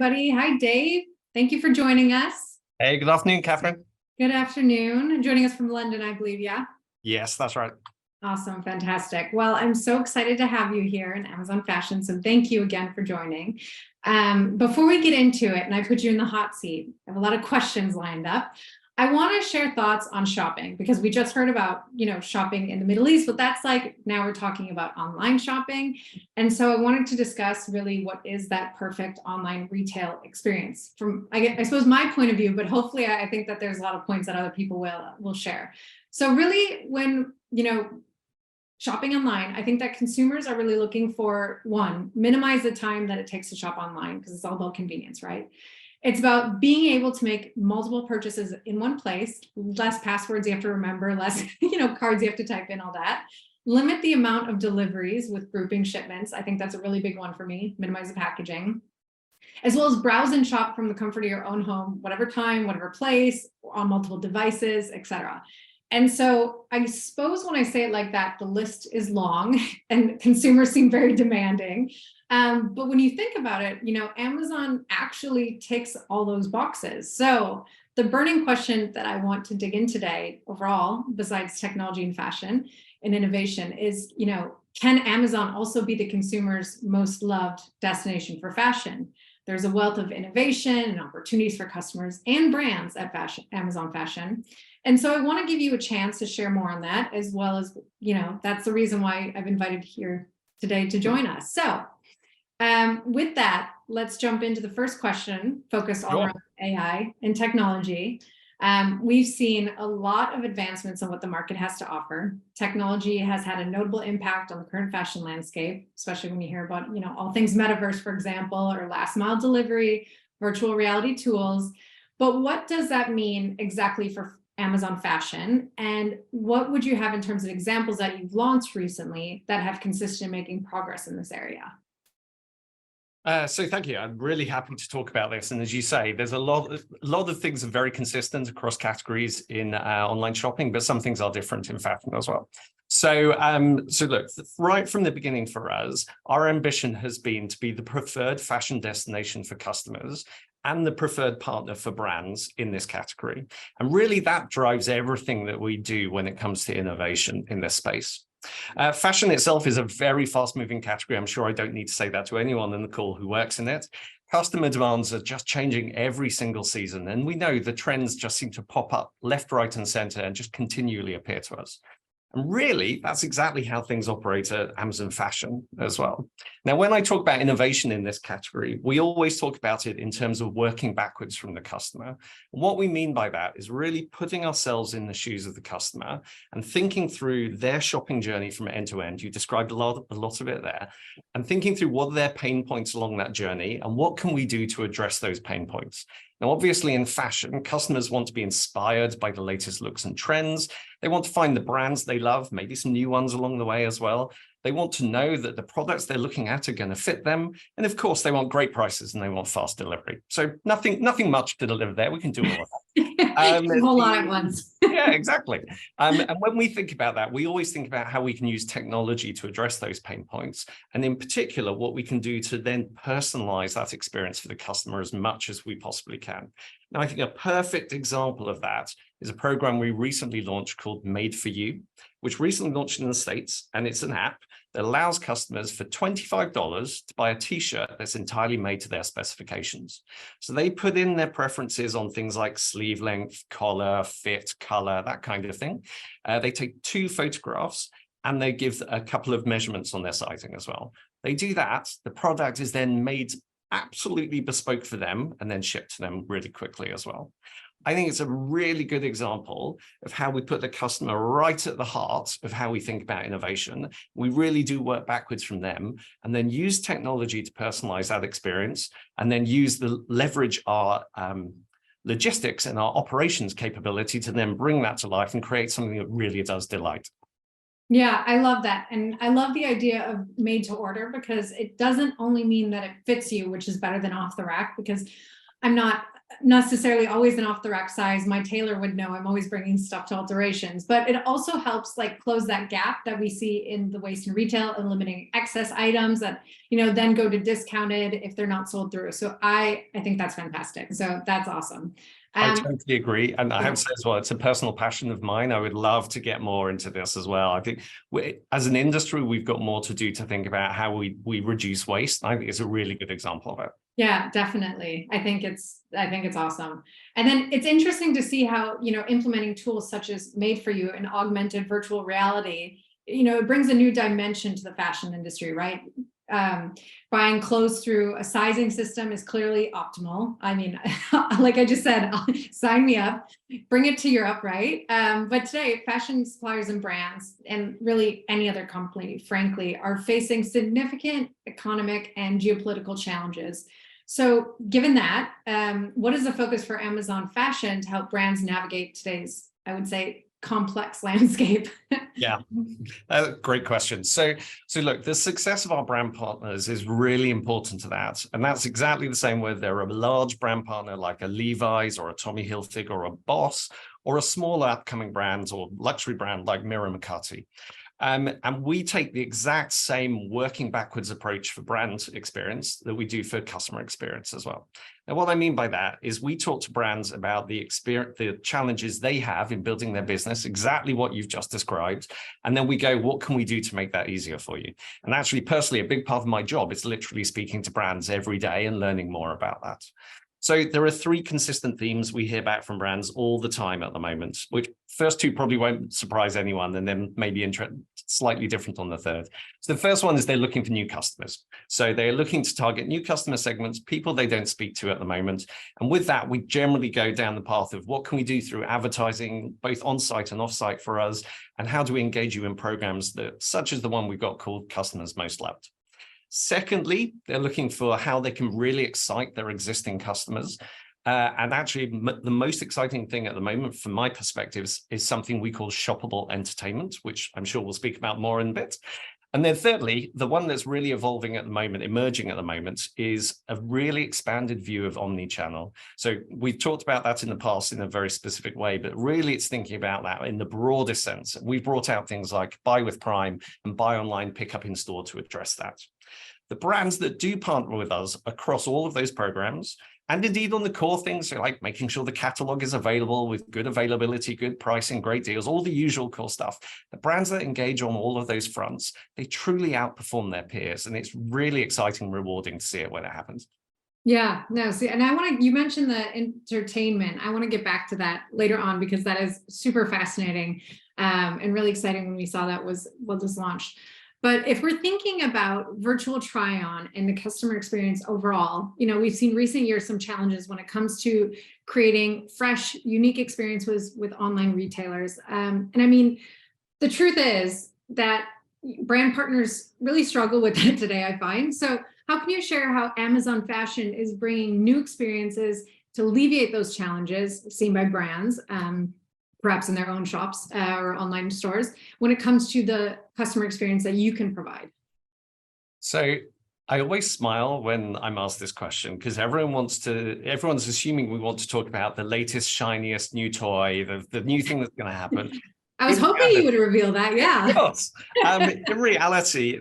everybody. Hi, Dave. Thank you for joining us. Hey, good afternoon, Catherine. Good afternoon. Joining us from London, I believe, yeah? Yes, that's right. Awesome, fantastic. Well, I'm so excited to have you here in Amazon Fashion, so thank you again for joining. Before we get into it, and I put you in the hot seat, I have a lot of questions lined up. I want to share thoughts on shopping because we just heard about, shopping in the Middle East, but that's like now we're talking about online shopping. And so I wanted to discuss really what is that perfect online retail experience from, I suppose, my point of view, but hopefully I think that there's a lot of points that other people will share. So really when, shopping online, I think that consumers are really looking for, one, minimize the time that it takes to shop online because it's all about convenience, right? It's about being able to make multiple purchases in one place, less passwords you have to remember, less cards you have to type in, all that. Limit the amount of deliveries with grouping shipments. I think that's a really big one for me, minimize the packaging. As well as browse and shop from the comfort of your own home, whatever time, whatever place, on multiple devices, etc. And so I suppose when I say it like that, the list is long and consumers seem very demanding. But when you think about it, Amazon actually ticks all those boxes. So the burning question that I want to dig in today overall, besides technology and fashion and innovation, is, can Amazon also be the consumer's most loved destination for fashion? There's a wealth of innovation and opportunities for customers and brands at Amazon Fashion. And so I want to give you a chance to share more on that, as well as, that's the reason why I've invited you here today to join us. So with that, let's jump into the first question, focused all around AI and technology. We've seen a lot of advancements on what the market has to offer. Technology has had a notable impact on the current fashion landscape, especially when you hear about, all things metaverse, for example, or last mile delivery, virtual reality tools. But what does that mean exactly for Amazon Fashion? And what would you have in terms of examples that you've launched recently that have consisted in making progress in this area? So thank you. I'm really happy to talk about this. And as you say, there's a lot of things are very consistent across categories in online shopping, but some things are different in fashion as well. So look, right from the beginning for us, our ambition has been to be the preferred fashion destination for customers and the preferred partner for brands in this category. And really that drives everything that we do when it comes to innovation in this space. Fashion itself is a very fast-moving category. I'm sure I don't need to say that to anyone in the call who works in it. Customer demands are just changing every single season, and we know the trends just seem to pop up left, right, and center and just continually appear to us. And really, that's exactly how things operate at Amazon Fashion as well. Now, when I talk about innovation in this category, we always talk about it in terms of working backwards from the customer. And what we mean by that is really putting ourselves in the shoes of the customer and thinking through their shopping journey from end to end. You described a lot of it there, and thinking through what are their pain points along that journey and what can we do to address those pain points. Now, obviously in fashion, customers want to be inspired by the latest looks and trends. They want to find the brands they love, maybe some new ones along the way as well. They want to know that the products they're looking at are going to fit them. And of course, they want great prices and they want fast delivery. So nothing much to deliver there. We can do all of that. A whole lot at once. Yeah, exactly. And when we think about that, we always think about how we can use technology to address those pain points. And in particular, what we can do to then personalize that experience for the customer as much as we possibly can. Now, I think a perfect example of that is a program we recently launched called Made for You, which recently launched in the States. And it's an app that allows customers for $25 to buy a t-shirt that's entirely made to their specifications. So they put in their preferences on things like sleeve length, collar, fit, color, that kind of thing. They take 2 photographs and they give a couple of measurements on their sizing as well. They do that. The product is then made absolutely bespoke for them and then shipped to them really quickly as well. I think it's a really good example of how we put the customer right at the heart of how we think about innovation. We really do work backwards from them and then use technology to personalize that experience and then leverage our logistics and our operations capability to then bring that to life and create something that really does delight. Yeah, I love that. And I love the idea of made to order because it doesn't only mean that it fits you, which is better than off the rack, because I'm not necessarily always an off the rack size. My tailor would know I'm always bringing stuff to alterations, but it also helps like close that gap that we see in the waste in retail, eliminating excess items that, then go to discounted if they're not sold through. So I think that's fantastic. So that's awesome. I totally agree. And I have to say as well, it's a personal passion of mine. I would love to get more into this as well. I think as an industry, we've got more to do to think about how we reduce waste. I think it's a really good example of it. Yeah, definitely. I think it's awesome. And then it's interesting to see how, implementing tools such as Made for You and augmented virtual reality, it brings a new dimension to the fashion industry, right? Buying clothes through a sizing system is clearly optimal. I mean, like I just said, sign me up, bring it to Europe, right? But today, fashion suppliers and brands, and really any other company, frankly, are facing significant economic and geopolitical challenges. So given that, what is the focus for Amazon Fashion to help brands navigate today's, I would say, complex landscape? Yeah, great question. So look, the success of our brand partners is really important to that. And that's exactly the same whether they're a large brand partner like a Levi's or a Tommy Hilfiger or a Boss, or a smaller upcoming brand or luxury brand like Mira McCarthy. And we take the exact same working backwards approach for brand experience that we do for customer experience as well. Now, what I mean by that is we talk to brands about the experience, the challenges they have in building their business, exactly what you've just described. And then we go, what can we do to make that easier for you? And actually, personally, a big part of my job is literally speaking to brands every day and learning more about that. So there are three consistent themes we hear back from brands all the time at the moment, which first two probably won't surprise anyone, and then maybe slightly different on the third. So the first one is they're looking for new customers. So they're looking to target new customer segments, people they don't speak to at the moment. And with that, we generally go down the path of what can we do through advertising, both on-site and off-site for us, and how do we engage you in programs that, such as the one we've got called Customers Most Loved. Secondly, they're looking for how they can really excite their existing customers. And actually, the most exciting thing at the moment, from my perspective, is something we call shoppable entertainment, which I'm sure we'll speak about more in a bit. And then thirdly, the one that's really evolving at the moment, emerging at the moment, is a really expanded view of omnichannel. So we've talked about that in the past in a very specific way, but really it's thinking about that in the broadest sense. We've brought out things like Buy with Prime and Buy Online, Pick Up in Store to address that. The brands that do partner with us across all of those programs, and indeed on the core things, so like making sure the catalog is available with good availability, good pricing, great deals, all the usual core stuff. The brands that engage on all of those fronts, they truly outperform their peers. And it's really exciting and rewarding to see it when it happens. Yeah, no, see, and you mentioned the entertainment. I want to get back to that later on because that is super fascinating and really exciting when we saw that was launched. But if we're thinking about virtual try-on and the customer experience overall, we've seen recent years some challenges when it comes to creating fresh, unique experiences with online retailers. And I mean, the truth is that brand partners really struggle with that today, I find. So how can you share how Amazon Fashion is bringing new experiences to alleviate those challenges seen by brands, perhaps in their own shops or online stores, when it comes to the customer experience that you can provide? So I always smile when I'm asked this question because everyone's assuming we want to talk about the latest, shiniest new toy, the new thing that's going to happen. I was hoping you would reveal that, yeah. Of course. In reality,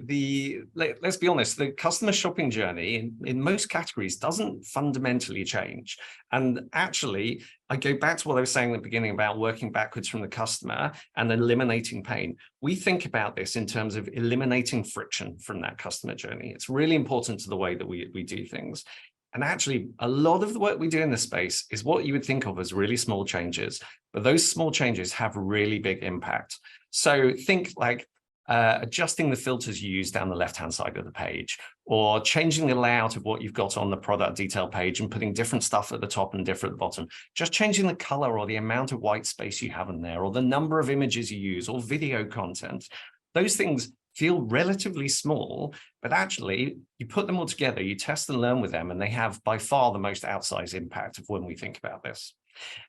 let's be honest, the customer shopping journey in most categories doesn't fundamentally change. And actually, I go back to what I was saying at the beginning about working backwards from the customer and eliminating pain. We think about this in terms of eliminating friction from that customer journey. It's really important to the way that we do things. And actually, a lot of the work we do in this space is what you would think of as really small changes, but those small changes have really big impact. So think like adjusting the filters you use down the left-hand side of the page, or changing the layout of what you've got on the product detail page and putting different stuff at the top and different at the bottom, just changing the color or the amount of white space you have in there, or the number of images you use, or video content. Those things feel relatively small, but actually you put them all together, you test and learn with them, and they have by far the most outsized impact of when we think about this.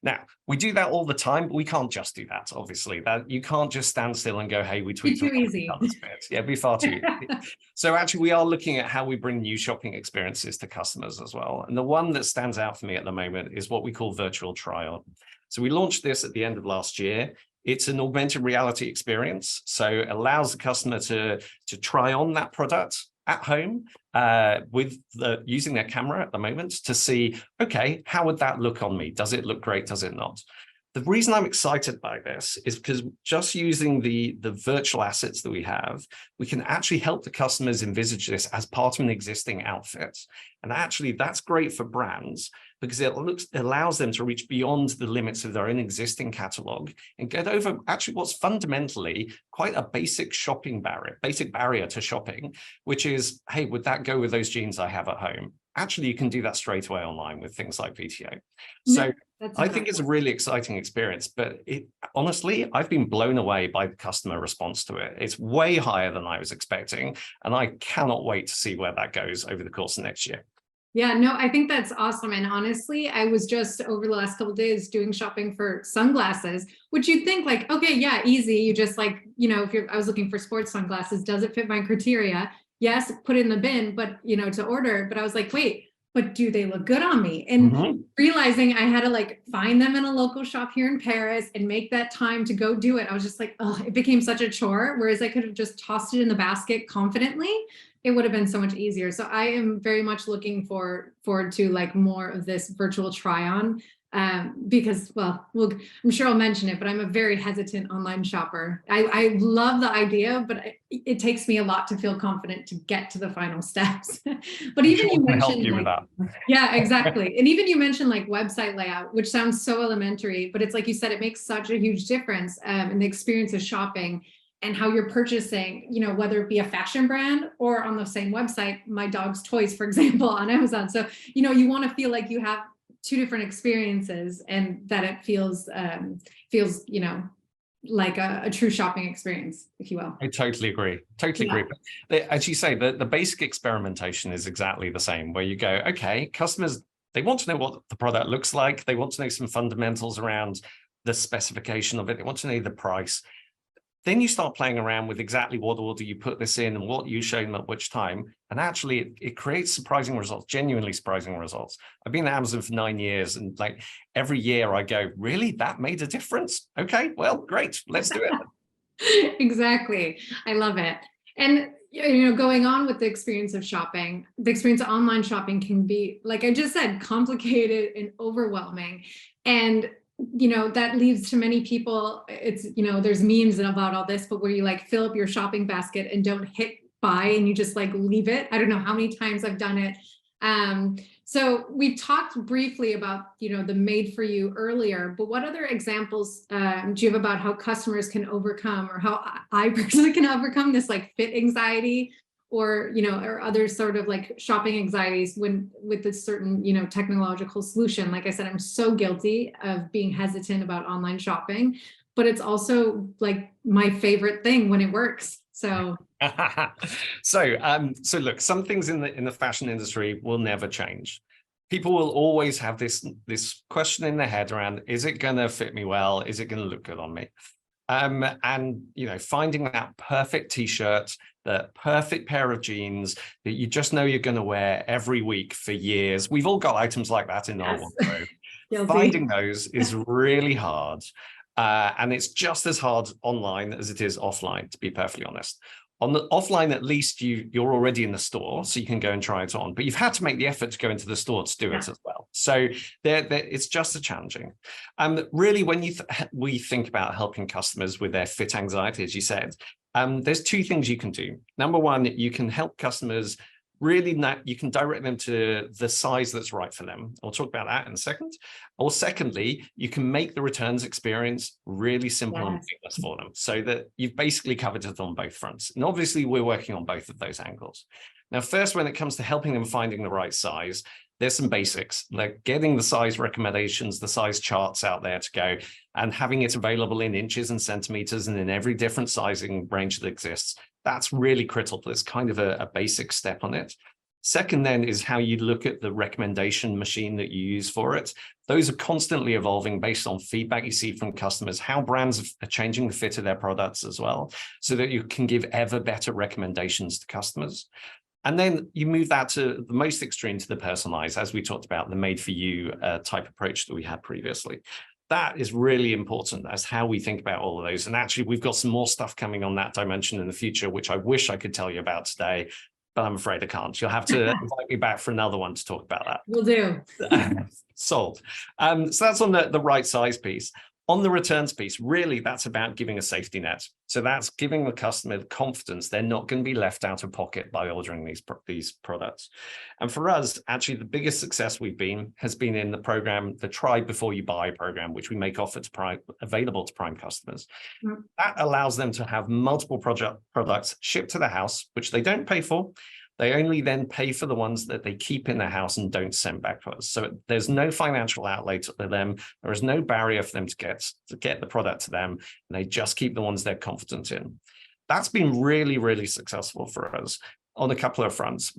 Now, we do that all the time, but we can't just do that, obviously. That you can't just stand still and go, hey, we tweaked Too easy. this bit. Yeah, it'd be far too easy. So actually, we are looking at how we bring new shopping experiences to customers as well. And the one that stands out for me at the moment is what we call virtual try-on. So we launched this at the end of last year. It's an augmented reality experience. So it allows the customer to try on that product at home with using their camera at the moment to see, okay, how would that look on me? Does it look great? Does it not? The reason I'm excited by this is because just using the virtual assets that we have, we can actually help the customers envisage this as part of an existing outfit. And actually, that's great for brands because it allows them to reach beyond the limits of their own existing catalog and get over actually what's fundamentally quite a basic barrier to shopping, which is, hey, would that go with those jeans I have at home? Actually, you can do that straight away online with things like VTO. So I think it's a really exciting experience, but honestly, I've been blown away by the customer response to it. It's way higher than I was expecting, and I cannot wait to see where that goes over the course of next year. Yeah, no, I think that's awesome. And honestly, I was just over the last couple of days doing shopping for sunglasses, which you'd think like, okay, yeah, easy. You just like, I was looking for sports sunglasses. Does it fit my criteria? Yes, put it in the bin, but to order. But I was like, wait, but do they look good on me? And realizing I had to like find them in a local shop here in Paris and make that time to go do it. I was just like, oh, it became such a chore. Whereas I could have just tossed it in the basket confidently. It would have been so much easier. So I am very much looking forward to like more of this virtual try on because, well, I'm sure I'll mention it, but I'm a very hesitant online shopper. I love the idea, but it takes me a lot to feel confident to get to the final steps. But even you mentioned, yeah, exactly. And even you mentioned like website layout, which sounds so elementary, but it's like you said, it makes such a huge difference in the experience of shopping. And how you're purchasing, whether it be a fashion brand or on the same website, my dog's toys, for example, on Amazon. So, you want to feel like you have two different experiences and that it feels, like a true shopping experience, if you will. I totally agree. Totally agree. But as you say, the basic experimentation is exactly the same, where you go, okay, customers, they want to know what the product looks like. They want to know some fundamentals around the specification of it. They want to know the price. Then you start playing around with exactly what order you put this in and what you show them at which time. And actually, it creates surprising results, genuinely surprising results. I've been at Amazon for 9 years, and like every year I go, really? That made a difference? Okay, well, great. Let's do it. Exactly. I love it. And going on with the experience of shopping, the experience of online shopping can be, like I just said, complicated and overwhelming. And that leads to many people, it's, there's memes about all this, but where you like fill up your shopping basket and don't hit buy and you just like leave it. I don't know how many times I've done it. So we've talked briefly about, the made for you earlier, but what other examples do you have about how customers can overcome, or how I personally can overcome this like fit anxiety, or or other sort of like shopping anxieties with a certain technological solution? Like I said, I'm so guilty of being hesitant about online shopping, but it's also like my favorite thing when it works. So so look, some things in the fashion industry will never change. People will always have this question in their head around, is it going to fit me well? Is it going to look good on me? And finding that perfect t-shirt, the perfect pair of jeans that you just know you're going to wear every week for years. We've all got items like that in our wardrobe. Finding those is really hard. And it's just as hard online as it is offline, to be perfectly honest. On the offline, at least you're already in the store, so you can go and try it on. But you've had to make the effort to go into the store to do it as well. So it's just as challenging. Really, when we think about helping customers with their fit anxiety, as you said, there's two things you can do. Number one, you can help customers you can direct them to the size that's right for them. I'll talk about that in a second. Or secondly, you can make the returns experience really simple and seamless for them, so that you've basically covered it on both fronts. And obviously, we're working on both of those angles. Now, first, when it comes to helping them finding the right size, there's some basics, like getting the size recommendations, the size charts out there to go, and having it available in inches and centimeters and in every different sizing range that exists. That's really critical. It's kind of a basic step on it. Second then is how you look at the recommendation machine that you use for it. Those are constantly evolving based on feedback you see from customers, how brands are changing the fit of their products as well, so that you can give ever better recommendations to customers. And then you move that to the most extreme, to the personalized, as we talked about, the made for you type approach that we had previously. That is really important as how we think about all of those. And actually, we've got some more stuff coming on that dimension in the future, which I wish I could tell you about today, but I'm afraid I can't. You'll have to invite me back for another one to talk about that. Will do. Sold. So that's on the right size piece. On the returns piece, really, that's about giving a safety net. So that's giving the customer the confidence they're not going to be left out of pocket by ordering these products. And for us, actually, the biggest success has been in the program, the Try Before You Buy program, which we make available to Prime customers. Mm-hmm. That allows them to have multiple products shipped to their house, which they don't pay for. They only then pay for the ones that they keep in their house and don't send back to us. So there's no financial outlay to them. There is no barrier for them to get the product to them. And they just keep the ones they're confident in. That's been really, really successful for us on a couple of fronts,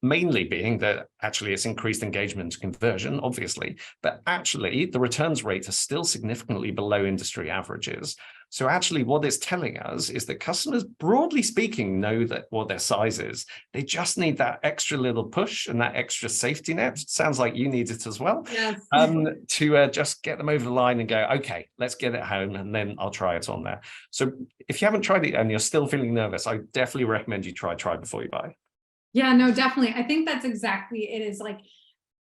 mainly being that actually it's increased engagement and conversion, obviously, but actually the returns rate are still significantly below industry averages. So actually what it's telling us is that customers, broadly speaking, know that what their size is. They just need that extra little push and that extra safety net. Sounds like you need it as well. Yes. To just get them over the line and go, okay, let's get it home and then I'll try it on there. So if you haven't tried it and you're still feeling nervous, I definitely recommend you try Before You Buy. Yeah, no, definitely. I think that's exactly it. Is like,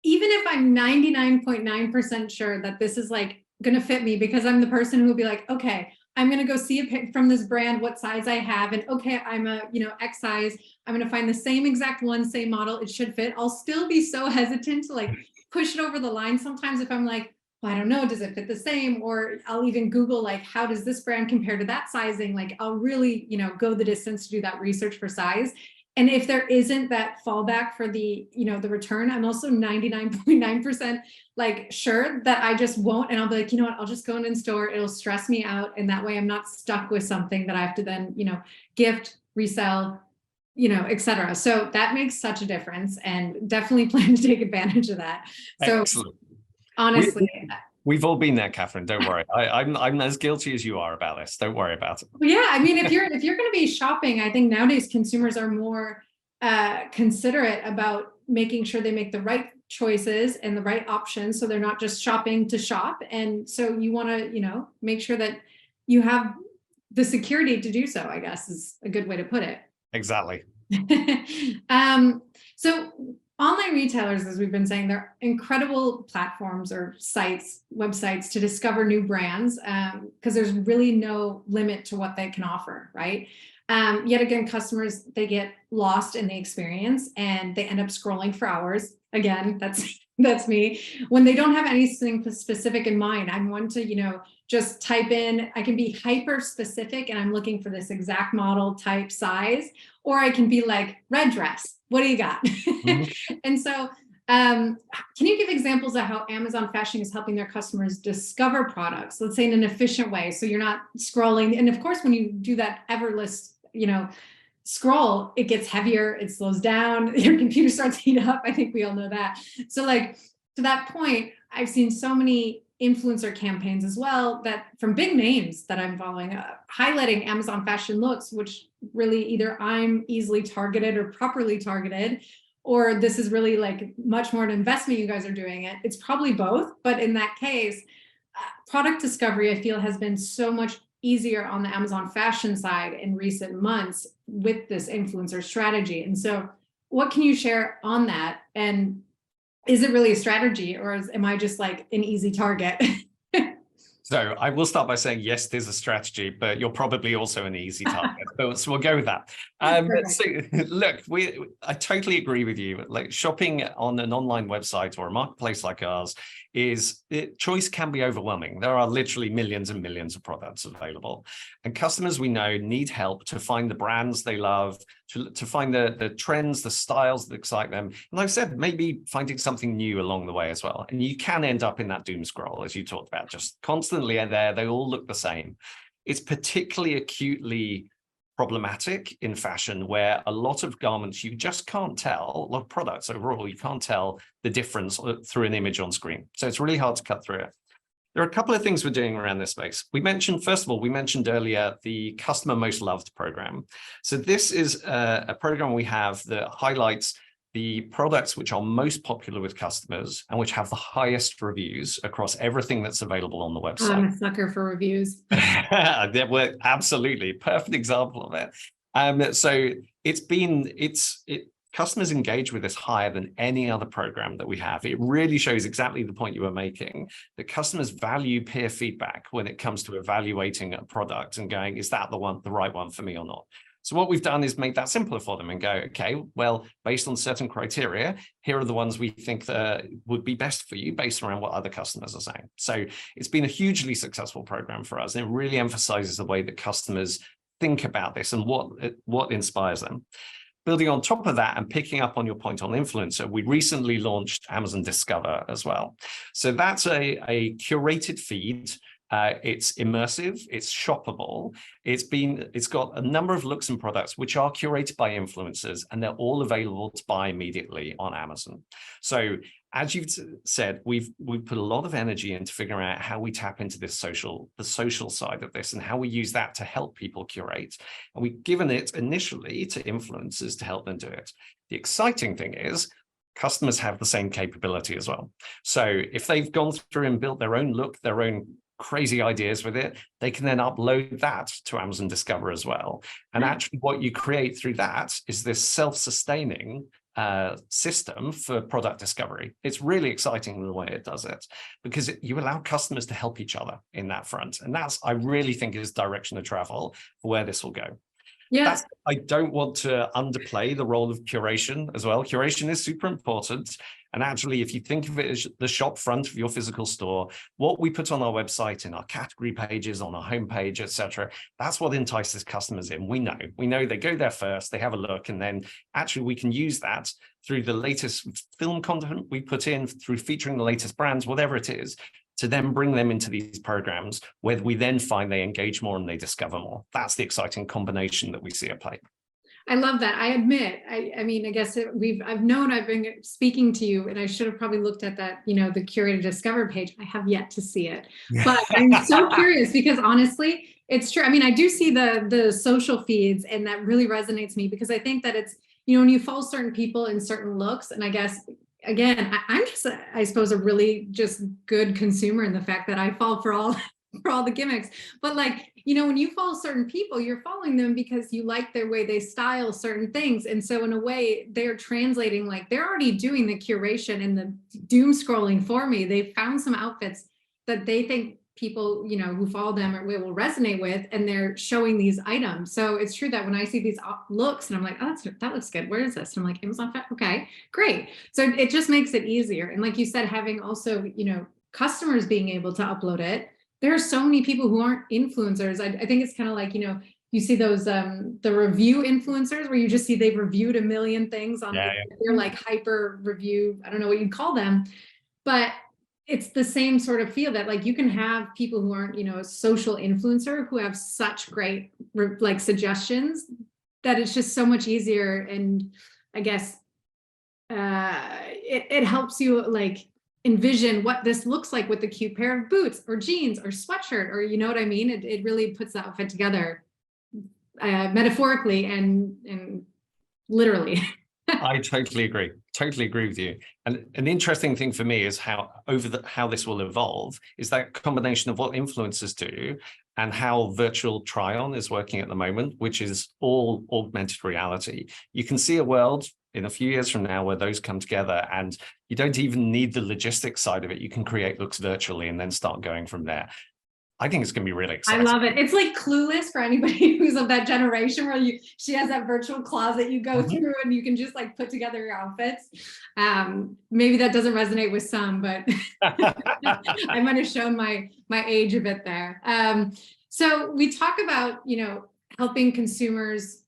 even if I'm 99.9% sure that this is like going to fit me, because I'm the person who will be like, okay, I'm going to go see a pic from this brand, what size I have. And okay, I'm a, X size. I'm going to find the same exact one, same model. It should fit. I'll still be so hesitant to like push it over the line. Sometimes if I'm like, well, I don't know, does it fit the same? Or I'll even Google, like, how does this brand compare to that sizing? Like, I'll really, go the distance to do that research for size. And if there isn't that fallback for the, the return, I'm also 99.9% like sure that I just won't. And I'll be like, you know what, I'll just go in store. It'll stress me out. And that way I'm not stuck with something that I have to then, gift, resell, et cetera. So that makes such a difference, and definitely plan to take advantage of that. So excellent. Honestly, we've all been there, Catherine. Don't worry. I'm as guilty as you are about this. Don't worry about it. Yeah, I mean, if you're going to be shopping, I think nowadays consumers are more considerate about making sure they make the right choices and the right options, so they're not just shopping to shop. And so you want to, make sure that you have the security to do so, I guess, is a good way to put it. Exactly. So online retailers, as we've been saying, they're incredible platforms or websites to discover new brands, because there's really no limit to what they can offer, right? Yet again, customers, they get lost in the experience and they end up scrolling for hours. Again, that's me. When they don't have anything specific in mind, I'm one to, just type in, I can be hyper specific and I'm looking for this exact model, type, size, or I can be like, red dress, what do you got? Mm-hmm. And so can you give examples of how Amazon Fashion is helping their customers discover products, let's say in an efficient way, so you're not scrolling? And of course, when you do that effortless, scroll, it gets heavier, it slows down, your computer starts to heat up. I think we all know that. So like, to that point, I've seen so many influencer campaigns as well, that from big names that I'm following, highlighting Amazon Fashion looks, which really either I'm easily targeted or properly targeted, or this is really like much more an investment you guys are doing it. It's probably both, but in that case, product discovery, I feel, has been so much easier on the Amazon Fashion side in recent months with this influencer strategy. And so what can you share on that? And is it really a strategy, or am I just like an easy target? So I will start by saying, yes, there's a strategy, but you're probably also an easy target. So we'll go with that. So look, I totally agree with you. Like, shopping on an online website or a marketplace like ours choice can be overwhelming. There are literally millions and millions of products available. And customers, we know, need help to find the brands they love, to find the trends, the styles that excite them. And like I said, maybe finding something new along the way as well. And you can end up in that doom scroll, as you talked about, just constantly there. They all look the same. It's particularly acutely problematic in fashion, where a lot of garments you just can't tell, a lot of products overall, you can't tell the difference through an image on screen. So it's really hard to cut through it. There are a couple of things we're doing around this space. First of all, we mentioned earlier the Customer Most Loved program. So this is a program we have that highlights the products which are most popular with customers and which have the highest reviews across everything that's available on the website. I'm a sucker for reviews. That were absolutely perfect example of it. So customers engage with this higher than any other program that we have. It really shows exactly the point you were making, that customers value peer feedback when it comes to evaluating a product and going, is that the right one for me or not? So what we've done is make that simpler for them and go, okay, well, based on certain criteria, here are the ones we think that would be best for you based around what other customers are saying. So it's been a hugely successful program for us. And it really emphasizes the way that customers think about this and what inspires them. Building on top of that and picking up on your point on influencer, we recently launched Amazon Discover as well. So that's a curated feed. It's immersive, it's shoppable, it's got a number of looks and products which are curated by influencers, and they're all available to buy immediately on Amazon. So as you've said, we've put a lot of energy into figuring out how we tap into the social side of this and how we use that to help people curate. And we've given it initially to influencers to help them do it. The exciting thing is customers have the same capability as well. So if they've gone through and built their own look, their own crazy ideas with it, they can then upload that to Amazon Discover as well. And actually what you create through that is this self-sustaining system for product discovery. It's really exciting the way it does it, because you allow customers to help each other in that front. And that's, I really think, is direction of travel for where this will go. Yeah. I don't want to underplay the role of curation as well. Curation is super important. And actually, if you think of it as the shop front of your physical store, what we put on our website, in our category pages, on our homepage, etc., that's what entices customers in. We know they go there first, they have a look, and then actually we can use that through the latest film content we put in, through featuring the latest brands, whatever it is, to then bring them into these programs where we then find they engage more and they discover more. That's the exciting combination that we see at play. I love that. I admit, I mean, I guess I've been speaking to you, and I should have probably looked at that, the curated Discover page. I have yet to see it, but I'm so curious, because honestly, it's true. I mean, I do see the social feeds, and that really resonates me, because I think that it's, when you follow certain people in certain looks, and I guess, again, I'm just, I suppose, a really just good consumer in the fact that I fall for all the gimmicks. But like, when you follow certain people, you're following them because you like their way they style certain things. And so in a way, they're translating, like, they're already doing the curation and the doom scrolling for me. They found some outfits that they think people, who follow them will resonate with, and they're showing these items. So it's true that when I see these looks and I'm like, oh, that looks good. Where is this? And I'm like, Amazon. Okay, great. So it just makes it easier. And like you said, having also, customers being able to upload it. There are so many people who aren't influencers. I think it's kind of like, you see those the review influencers where you just see they've reviewed a million things on they're like hyper review. I don't know what you'd call them, but it's the same sort of feel that, like, you can have people who aren't, a social influencer who have such great like suggestions that it's just so much easier. And I guess it helps you like envision what this looks like with the cute pair of boots or jeans or sweatshirt, or what I mean? It really puts the outfit together metaphorically and literally. I totally agree with you. And an interesting thing for me is how this will evolve is that combination of what influencers do and how virtual try-on is working at the moment, which is all augmented reality. You can see a world in a few years from now where those come together, and you don't even need the logistics side of it. You can create looks virtually and then start going from there. I think it's going to be really exciting. I love it. It's like Clueless for anybody who's of that generation, where she has that virtual closet you go through and you can just like put together your outfits. Maybe that doesn't resonate with some, but I might have shown my age a bit there. So we talk about, helping consumers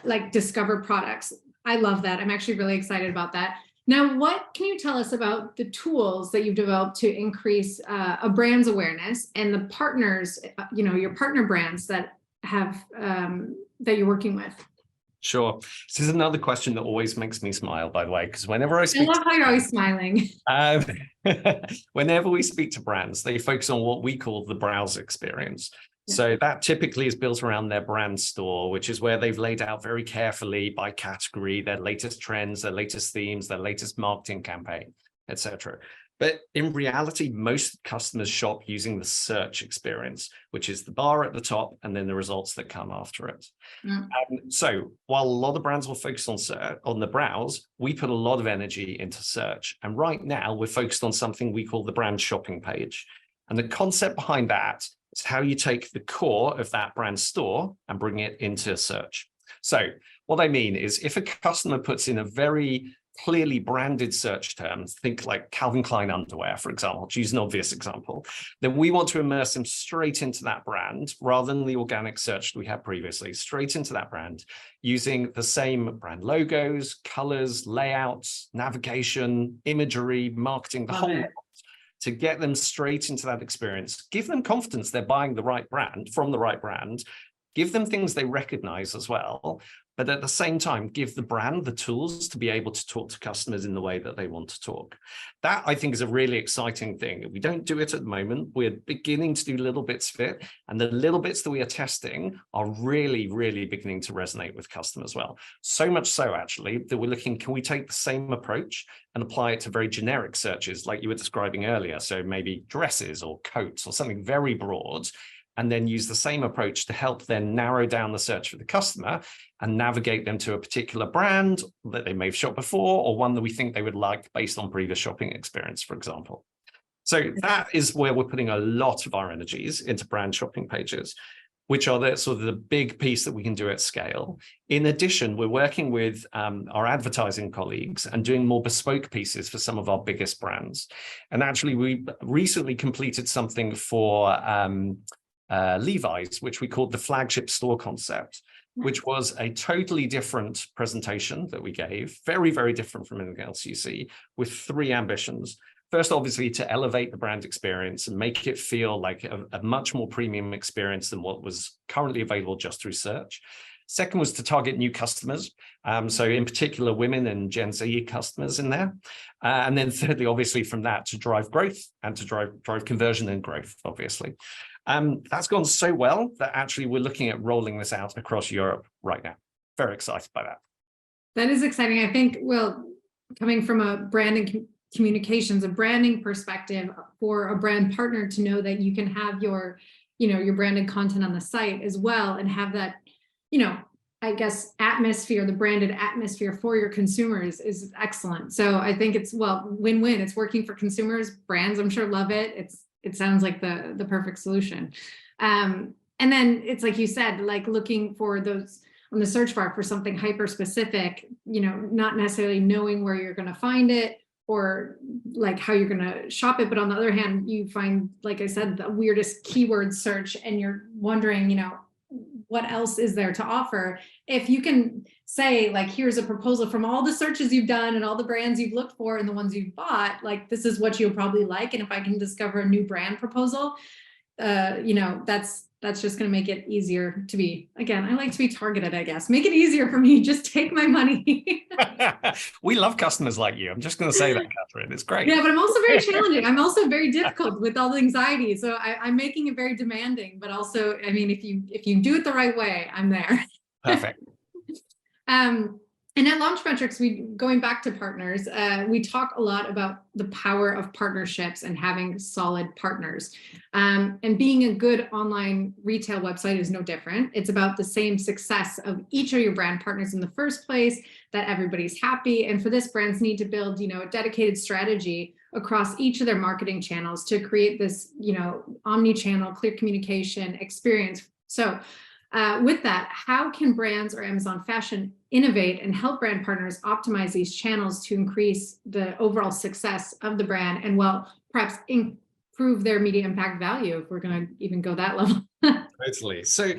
like discover products. I love that. I'm actually really excited about that. Now, what can you tell us about the tools that you've developed to increase a brand's awareness, and the partners, your partner brands that have that you're working with? Sure. This is another question that always makes me smile, by the way, because whenever I I speak love how you're always smiling. Um, whenever we speak to brands, they focus on what we call the browser experience. Yeah. So that typically is built around their brand store, which is where they've laid out very carefully by category, their latest trends, their latest themes, their latest marketing campaign, etc. But in reality, most customers shop using the search experience, which is the bar at the top and then the results that come after it. Mm. So while a lot of brands will focus on the browse, we put a lot of energy into search. And right now we're focused on something we call the brand shopping page. And the concept behind that is how you take the core of that brand store and bring it into search. So what I mean is if a customer puts in a very clearly branded search terms, think like Calvin Klein underwear, for example, to use an obvious example, then we want to immerse them straight into that brand rather than the organic search we had previously, straight into that brand using the same brand logos, colors, layouts, navigation, imagery, marketing, the whole lot, to get them straight into that experience. Give them confidence they're buying the right brand from the right brand. Give them things they recognize as well, but at the same time, give the brand the tools to be able to talk to customers in the way that they want to talk. That, I think, is a really exciting thing. We don't do it at the moment. We're beginning to do little bits of it, and the little bits that we are testing are really, really beginning to resonate with customers well. So much so, actually, that we're looking, can we take the same approach and apply it to very generic searches like you were describing earlier? So maybe dresses or coats or something very broad, and then use the same approach to help them narrow down the search for the customer and navigate them to a particular brand that they may have shopped before or one that we think they would like based on previous shopping experience, for example. So that is where we're putting a lot of our energies into brand shopping pages, which are the sort of the big piece that we can do at scale. In addition, we're working with our advertising colleagues and doing more bespoke pieces for some of our biggest brands. And actually, we recently completed something for Levi's, which we called the flagship store concept, which was a totally different presentation that we gave, very, very different from anything else you see, with three ambitions. First, obviously, to elevate the brand experience and make it feel like a much more premium experience than what was currently available just through search. Second was to target new customers. So in particular, women and Gen Z customers in there. And then thirdly, obviously, from that to drive growth and to drive conversion and growth, obviously. That's gone so well that actually we're looking at rolling this out across Europe right now. Very excited by that. That is exciting. I think, well, coming from a branding communications, a branding perspective, for a brand partner to know that you can have your branded content on the site as well and have that, I guess, atmosphere, the branded atmosphere for your consumers is excellent. So I think it's, well, win-win. It's working for consumers. Brands, I'm sure, love it. It sounds like the perfect solution. And then it's like you said, like looking for those on the search bar for something hyper specific, not necessarily knowing where you're going to find it or like how you're going to shop it. But on the other hand, you find, like I said, the weirdest keyword search and you're wondering, what else is there to offer? If you can say, like, here's a proposal from all the searches you've done and all the brands you've looked for and the ones you've bought, like, this is what you'll probably like. And if I can discover a new brand proposal, that's just going to make it easier to be, again, I like to be targeted, I guess. Make it easier for me. Just take my money. We love customers like you. I'm just going to say that, Catherine. It's great. Yeah, but I'm also very challenging. I'm also very difficult with all the anxiety. So I'm making it very demanding, but also, I mean, if you do it the right way, I'm there. Perfect. And at Launchmetrics, going back to partners, we talk a lot about the power of partnerships and having solid partners. And being a good online retail website is no different. It's about the same success of each of your brand partners in the first place, that everybody's happy. And for this, brands need to build, a dedicated strategy across each of their marketing channels to create this, omni-channel, clear communication experience. So with that, how can brands or Amazon Fashion innovate and help brand partners optimize these channels to increase the overall success of the brand and, well, perhaps improve their media impact value, if we're going to even go that level? Totally. So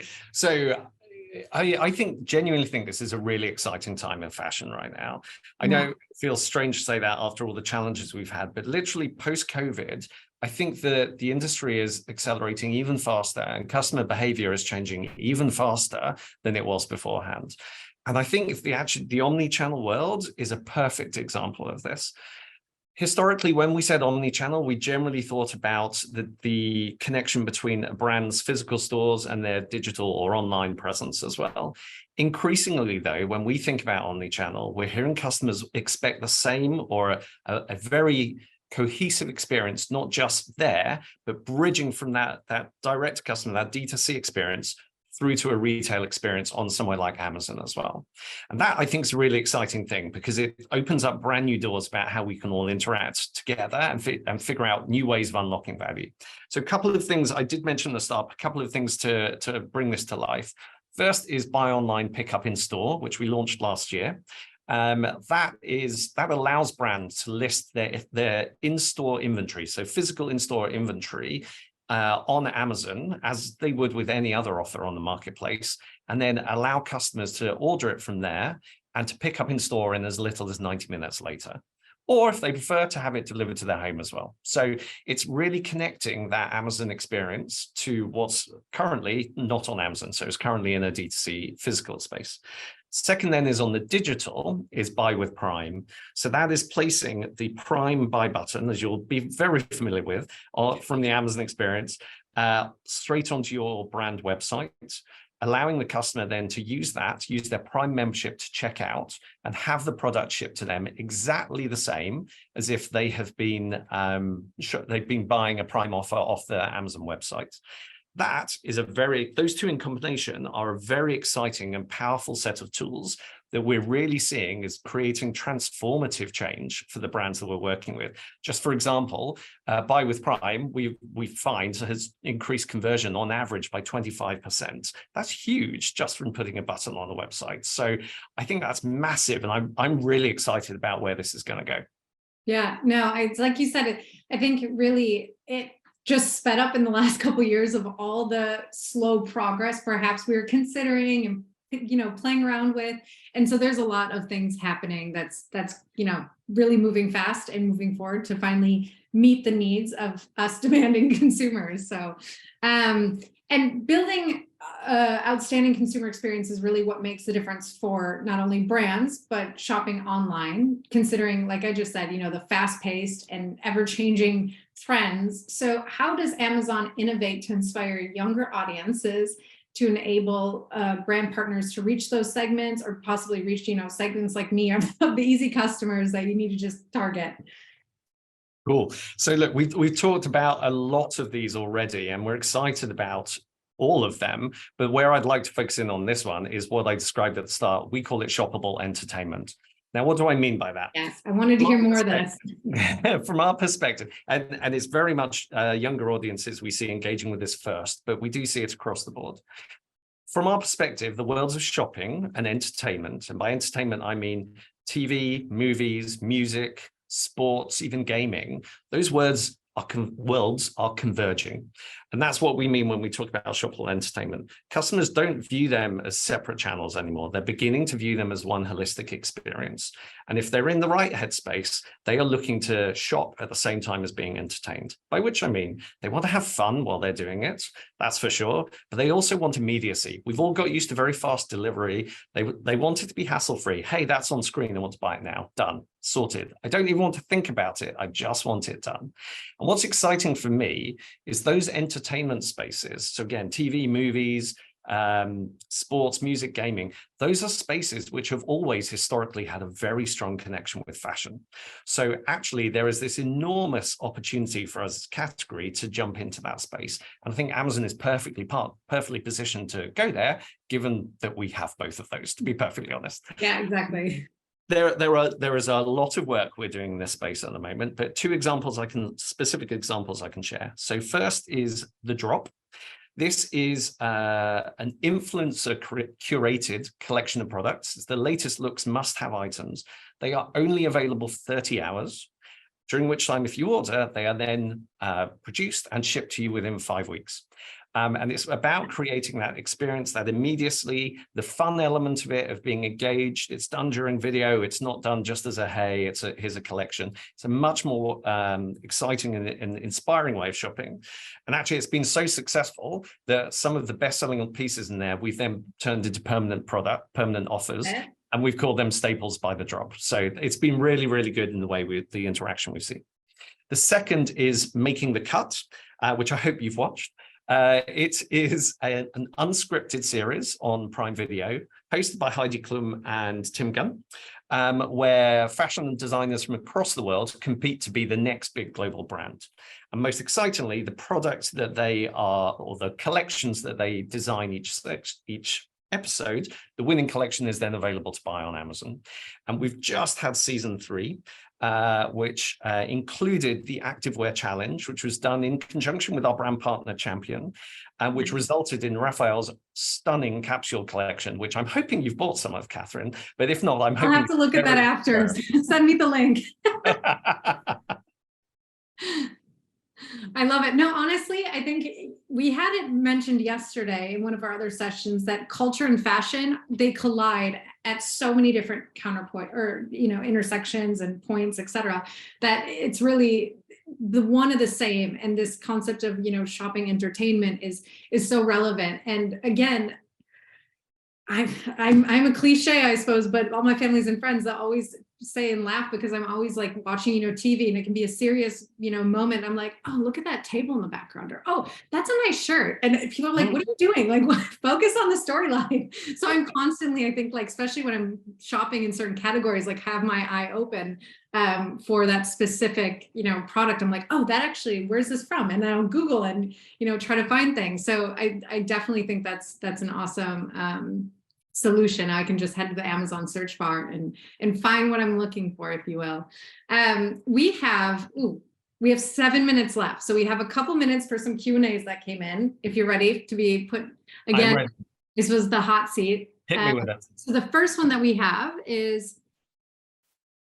I think genuinely think this is a really exciting time in fashion right now. I know it feels strange to say that after all the challenges we've had, but literally post-COVID, I think that the industry is accelerating even faster and customer behavior is changing even faster than it was beforehand. And I think if the omni-channel world is a perfect example of this. Historically, when we said omni-channel, we generally thought about the connection between a brand's physical stores and their digital or online presence as well. Increasingly, though, when we think about omni-channel, we're hearing customers expect the same or a very cohesive experience, not just there, but bridging from that direct customer, that D2C experience, through to a retail experience on somewhere like Amazon as well. And that I think is a really exciting thing because it opens up brand new doors about how we can all interact together and figure out new ways of unlocking value. So a couple of things I did mention at the start, a couple of things to bring this to life. First is buy online, pick up in store, which we launched last year. That allows brands to list their in-store inventory, so physical in-store inventory, on Amazon, as they would with any other offer on the marketplace, and then allow customers to order it from there and to pick up in store in as little as 90 minutes later. Or if they prefer, to have it delivered to their home as well. So it's really connecting that Amazon experience to what's currently not on Amazon. So it's currently in a D2C physical space. Second then is on the digital, is buy with Prime. So that is placing the Prime buy button, as you'll be very familiar with, from the Amazon experience, straight onto your brand website, allowing the customer then to use their Prime membership to check out and have the product shipped to them exactly the same as if they have been they've been buying a Prime offer off the Amazon website. That is those two in combination are a very exciting and powerful set of tools that we're really seeing is creating transformative change for the brands that we're working with. Just for example, Buy with Prime, we find has increased conversion on average by 25%. That's huge just from putting a button on the website. So I think that's massive, and I'm really excited about where this is going to go. Yeah, no, it's like you said, I think it just sped up in the last couple of years of all the slow progress perhaps we were considering and playing around with. And so there's a lot of things happening that's really moving fast and moving forward to finally meet the needs of us demanding consumers. So and building outstanding consumer experience is really what makes the difference for not only brands but shopping online, considering, like I just said, the fast-paced and ever-changing trends. So how does Amazon innovate to inspire younger audiences to enable brand partners to reach those segments, or possibly reach segments like me of the easy customers that you need to just target? Cool. So look, we've talked about a lot of these already, and we're excited about all of them. But where I'd like to focus in on this one is what I described at the start. We call it shoppable entertainment. Now, what do I mean by that? Yes, I wanted to hear more of this. From our perspective, and it's very much younger audiences we see engaging with this first, but we do see it across the board. From our perspective, the worlds of shopping and entertainment, and by entertainment, I mean TV, movies, music, sports, even gaming, those worlds are converging. And that's what we mean when we talk about shoppable entertainment. Customers don't view them as separate channels anymore. They're beginning to view them as one holistic experience. And if they're in the right headspace, they are looking to shop at the same time as being entertained, by which I mean they want to have fun while they're doing it, that's for sure, but they also want immediacy. We've all got used to very fast delivery. They want it to be hassle-free. Hey, that's on screen. I want to buy it now. Done. Sorted. I don't even want to think about it. I just want it done. And what's exciting for me is those entertainment spaces. So again, TV, movies, sports, music, gaming, those are spaces which have always historically had a very strong connection with fashion. So actually there is this enormous opportunity for us as a category to jump into that space. And I think Amazon is perfectly positioned to go there, given that we have both of those, to be perfectly honest. Yeah, exactly. There is a lot of work we're doing in this space at the moment, but specific examples I can share. So first is The Drop. This is an influencer curated collection of products. It's the latest looks must-have items. They are only available for 30 hours, during which time, if you order, they are then produced and shipped to you within 5 weeks. And it's about creating that experience, that immediacy, the fun element of it, of being engaged. It's done during video. It's not done just as a, hey, here's a collection. It's a much more exciting and inspiring way of shopping. And actually, it's been so successful that some of the best-selling pieces in there, we've then turned into permanent offers. And we've called them staples by the drop. So it's been really, really good in the way the interaction we've seen. The second is Making the Cut, which I hope you've watched. It is an unscripted series on Prime Video, hosted by Heidi Klum and Tim Gunn, where fashion designers from across the world compete to be the next big global brand. And most excitingly, the products that they are, or the collections that they design each episode, the winning collection is then available to buy on Amazon. And we've just had season 3, which included the Activewear Challenge, which was done in conjunction with our brand partner Champion, and which resulted in Raphael's stunning capsule collection, which I'm hoping you've bought some of, Catherine, but if not, I'm hoping— I'll have to look at that after. Send me the link. I love it. No, honestly, I think we had it mentioned yesterday in one of our other sessions that culture and fashion, they collide at so many different counterpoint or, intersections and points, et cetera, that it's really the one of the same. And this concept of, shopping entertainment is so relevant. And again, I'm a cliche, I suppose, but all my families and friends that always say and laugh because I'm always like watching, TV, and it can be a serious, moment. I'm like, oh, look at that table in the background, or oh, that's a nice shirt. And people are like, what are you doing? Like, focus on the storyline. So I'm constantly, I think, like, especially when I'm shopping in certain categories, like have my eye open for that specific, product. I'm like, oh, that actually, where's this from? And then I'll Google and, try to find things. So I definitely think that's an awesome solution. I can just head to the Amazon search bar and find what I'm looking for, if you will. We have 7 minutes left. So we have a couple minutes for some Q&As that came in. If you're ready to be put, again, this was the hot seat. Hit me with it. So the first one that we have is,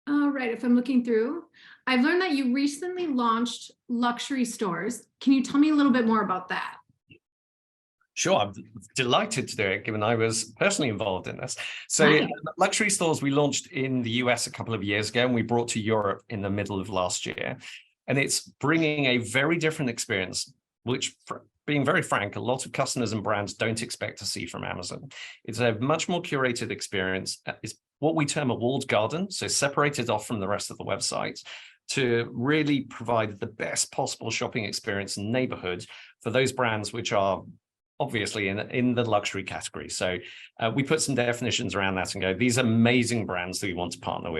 all right, if I'm looking through, I've learned that you recently launched luxury stores. Can you tell me a little bit more about that? Sure, I'm delighted to do it, given I was personally involved in this. So luxury stores we launched in the US a couple of years ago, and we brought to Europe in the middle of last year. And it's bringing a very different experience, which, being very frank, a lot of customers and brands don't expect to see from Amazon. It's a much more curated experience. It's what we term a walled garden, so separated off from the rest of the website, to really provide the best possible shopping experience in neighborhood for those brands which are obviously in the luxury category. So we put some definitions around that and go, these amazing brands that we want to partner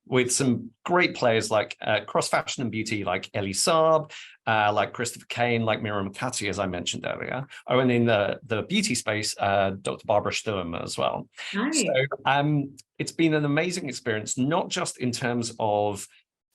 with some great players like cross fashion and beauty, like Elie Saab, like Christopher Kane, like Miriam Makati, as I mentioned earlier. Oh, and in the beauty space, Dr. Barbara Sturm as well. Nice. So it's been an amazing experience, not just in terms of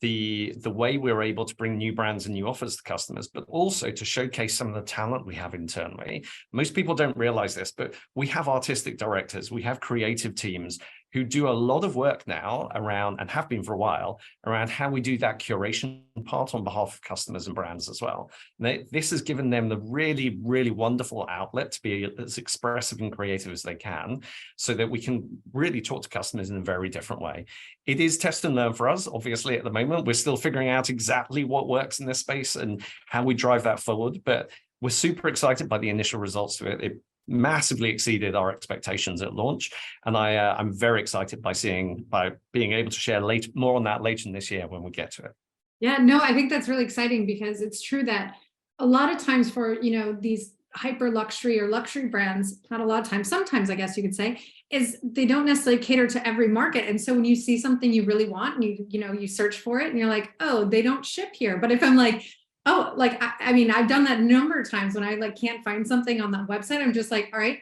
the way we're able to bring new brands and new offers to customers, but also to showcase some of the talent we have internally. Most people don't realize this, but we have artistic directors, we have creative teams who do a lot of work now around, and have been for a while, around how we do that curation part on behalf of customers and brands as well. And this has given them the really, really wonderful outlet to be as expressive and creative as they can, so that we can really talk to customers in a very different way. It is test and learn for us, obviously, at the moment. We're still figuring out exactly what works in this space and how we drive that forward, but we're super excited by the initial results to it. It massively exceeded our expectations at launch, and I'm very excited by being able to share more on that later in this year when we get to it. Yeah, no, I think that's really exciting, because it's true that a lot of times for these hyper luxury or luxury brands, not a lot of times, sometimes I guess you could say, is they don't necessarily cater to every market. And so when you see something you really want and you search for it and you're like, oh, they don't ship here. But if I'm like, oh, like, I mean, I've done that a number of times when I can't find something on that website. I'm just like, all right,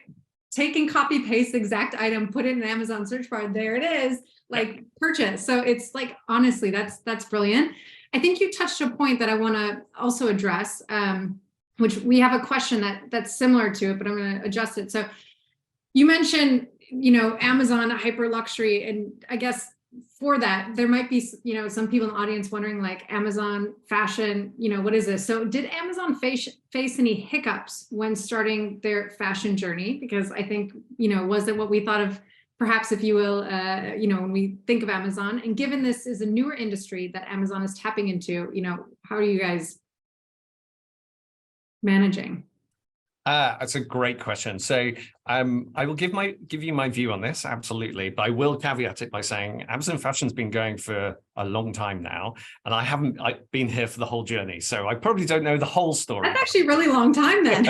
take and copy paste the exact item, put it in an Amazon search bar. There it is, like, purchase. So it's like, honestly, that's brilliant. I think you touched a point that I want to also address, which we have a question that's similar to it, but I'm going to adjust it. So you mentioned, Amazon hyper luxury, and I guess for that, there might be, some people in the audience wondering, like, Amazon fashion, what is this? So did Amazon face any hiccups when starting their fashion journey? Because I think, was it what we thought of, perhaps, if you will, when we think of Amazon? And given this is a newer industry that Amazon is tapping into, how are you guys managing? That's a great question. So I will give you my view on this, absolutely. But I will caveat it by saying Amazon Fashion's been going for a long time now, and I've been here for the whole journey. So I probably don't know the whole story. That's actually a really long time then.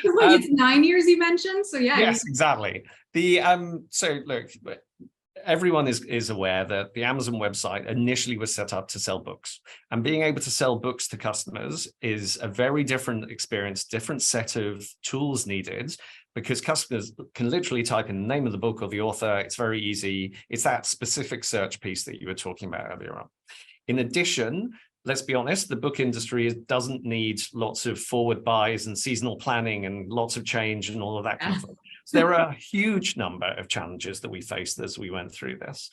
It's 9 years you mentioned. So yeah. Yes, exactly. So look, everyone is aware that the Amazon website initially was set up to sell books, and being able to sell books to customers is a very different experience, different set of tools needed, because customers can literally type in the name of the book or the author. It's very easy. It's that specific search piece that you were talking about earlier on. In addition, let's be honest, the book industry doesn't need lots of forward buys and seasonal planning and lots of change and all of that kind of thing. So there are a huge number of challenges that we faced as we went through this.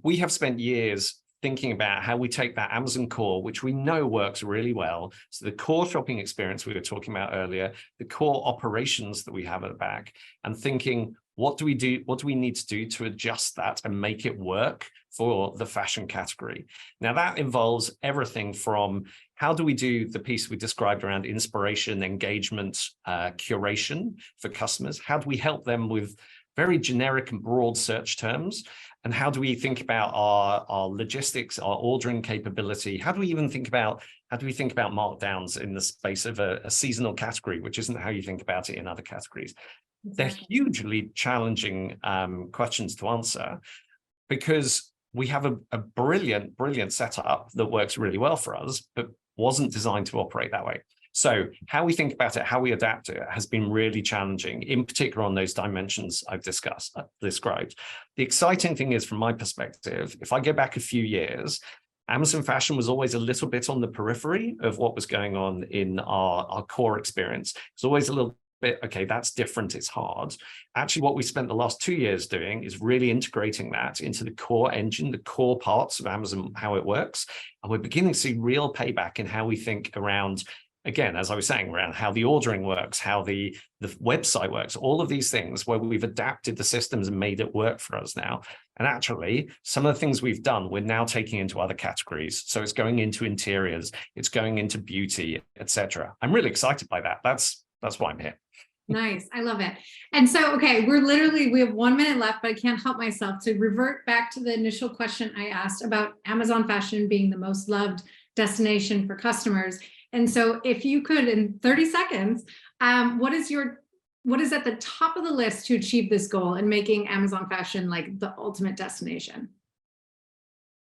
We have spent years thinking about how we take that Amazon core, which we know works really well. So the core shopping experience we were talking about earlier, the core operations that we have at the back, and thinking, what do we do? What do we need to do to adjust that and make it work for the fashion category? Now, that involves everything from how do we do the piece we described around inspiration, engagement, curation for customers? How do we help them with very generic and broad search terms? And how do we think about our logistics, our ordering capability? How do we think about markdowns in the space of a seasonal category, which isn't how you think about it in other categories? They're hugely challenging questions to answer, because we have a brilliant setup that works really well for us, but wasn't designed to operate that way. So how we think about it, how we adapt it, has been really challenging, in particular on those dimensions I've described. The exciting thing is, from my perspective, if I go back a few years, Amazon Fashion was always a little bit on the periphery of what was going on in our core experience. It's always a little bit, okay, that's different, it's hard. Actually, what we spent the last 2 years doing is really integrating that into the core engine, the core parts of Amazon, how it works. And we're beginning to see real payback in how we think around, again, as I was saying, around how the ordering works, how the website works, all of these things where we've adapted the systems and made it work for us now. And actually, some of the things we've done, we're now taking into other categories. So it's going into interiors, it's going into beauty, etc. I'm really excited by that. That's why I'm here. Nice. I love it. And so, okay, we have 1 minute left, but I can't help myself to revert back to the initial question I asked about Amazon Fashion being the most loved destination for customers. And so if you could, in 30 seconds, what is at the top of the list to achieve this goal and making Amazon Fashion like the ultimate destination?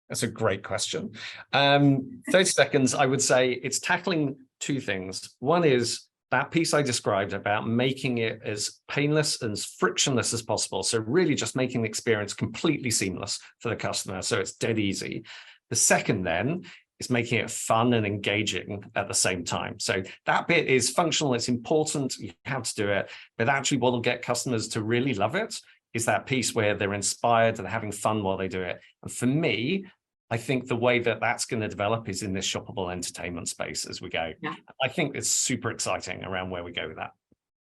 That's a great question. 30 seconds, I would say it's tackling two things. One is that piece I described about making it as painless and as frictionless as possible. So really just making the experience completely seamless for the customer, so it's dead easy. The second then is making it fun and engaging at the same time. So that bit is functional, it's important, you have to do it, but actually what will get customers to really love it is that piece where they're inspired and having fun while they do it. And for me, I think the way that that's going to develop is in this shoppable entertainment space as we go. Yeah. I think it's super exciting around where we go with that.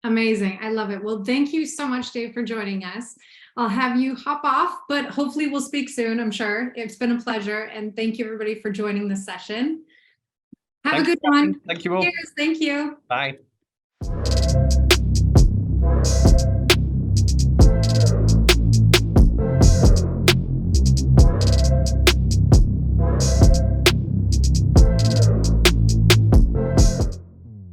Amazing. I love it. Well, thank you so much, Dave, for joining us. I'll have you hop off, but hopefully we'll speak soon, I'm sure. It's been a pleasure. And thank you, everybody, for joining this session. Have a good one. Thank you all. Cheers. Thank you. Bye.